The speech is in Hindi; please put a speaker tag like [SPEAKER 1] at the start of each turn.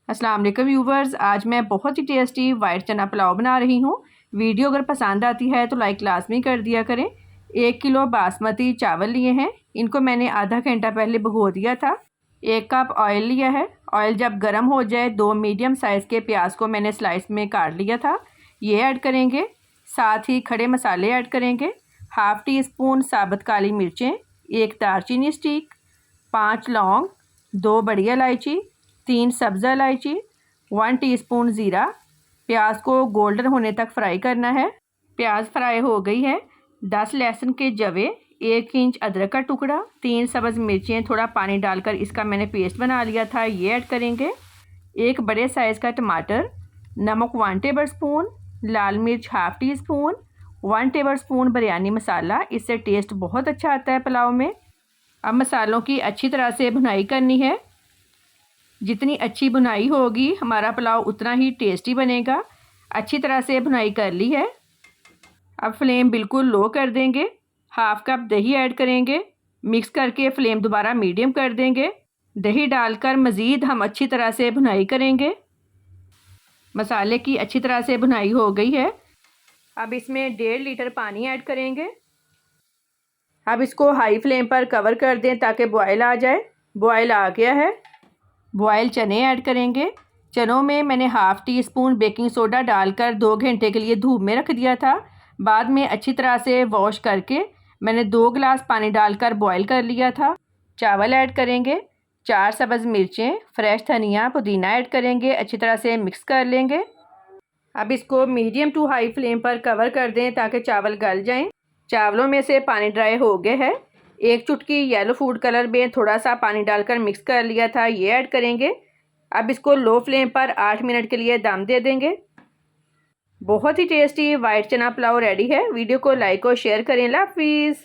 [SPEAKER 1] अस्सलाम वालेकुम व्यूवर्स, आज मैं बहुत ही टेस्टी वाइट चना पुलाव बना रही हूँ। वीडियो अगर पसंद आती है तो लाइक लाजमी कर दिया करें। 1 किलो बासमती चावल लिए हैं, इनको मैंने आधा घंटा पहले भिगो दिया था। 1 कप ऑयल लिया है। ऑयल जब गर्म हो जाए 2 मीडियम साइज़ के प्याज को मैंने स्लाइस में काट लिया था, ये ऐड करेंगे। साथ ही खड़े मसाले ऐड करेंगे। हाफ़ टी स्पून साबुत काली मिर्चें, 1 दालचीनी स्टिक, 5 लौंग, 2 बड़ी इलायची, 3 सब्ज़ इलायची, 1 टीस्पून ज़ीरा। प्याज को गोल्डन होने तक फ्राई करना है। प्याज फ्राई हो गई है। 10 लहसुन के जवे, 1 इंच अदरक का टुकड़ा, 3 सब्ज़ मिर्चें, थोड़ा पानी डालकर इसका मैंने पेस्ट बना लिया था, ये ऐड करेंगे। 1 बड़े साइज़ का टमाटर, नमक 1 टेबल स्पून, लाल मिर्च half tea spoon, 1 table spoon biryani masala, इससे टेस्ट बहुत अच्छा आता है पुलाव में। अब मसालों की अच्छी तरह से भुनाई करनी है। जितनी अच्छी भुनाई होगी हमारा पुलाव उतना ही टेस्टी बनेगा। अच्छी तरह से भुनाई कर ली है। अब फ्लेम बिल्कुल लो कर देंगे। हाफ़ कप दही ऐड करेंगे। मिक्स करके फ्लेम दोबारा मीडियम कर देंगे। दही डालकर मज़ीद हम अच्छी तरह से भुनाई करेंगे। मसाले की अच्छी तरह से भुनाई हो गई है। अब इसमें 1.5 लीटर पानी ऐड करेंगे। अब इसको हाई फ्लेम पर कवर कर दें ताकि बॉयल आ जाए। बॉयल आ गया है। बॉयल चने ऐड करेंगे। चनों में मैंने half tea spoon baking soda डालकर 2 घंटे के लिए धूप में रख दिया था। बाद में अच्छी तरह से वॉश करके मैंने 2 गिलास पानी डालकर बॉयल कर लिया था। चावल ऐड करेंगे। 4 सब्ज़ मिर्चें, फ्रेश धनिया, पुदीना ऐड करेंगे। अच्छी तरह से मिक्स कर लेंगे। अब इसको मीडियम टू हाई फ्लेम पर कवर कर दें ताकि चावल गल जाएं। चावलों में से पानी ड्राई हो गया है। 1 चुटकी येलो फूड कलर में थोड़ा सा पानी डालकर मिक्स कर लिया था, ये ऐड करेंगे। अब इसको लो फ्लेम पर 8 मिनट के लिए दम दे देंगे। बहुत ही टेस्टी वाइट चना पुलाव रेडी है। वीडियो को लाइक और शेयर करें। अल्लाह हाफिज़।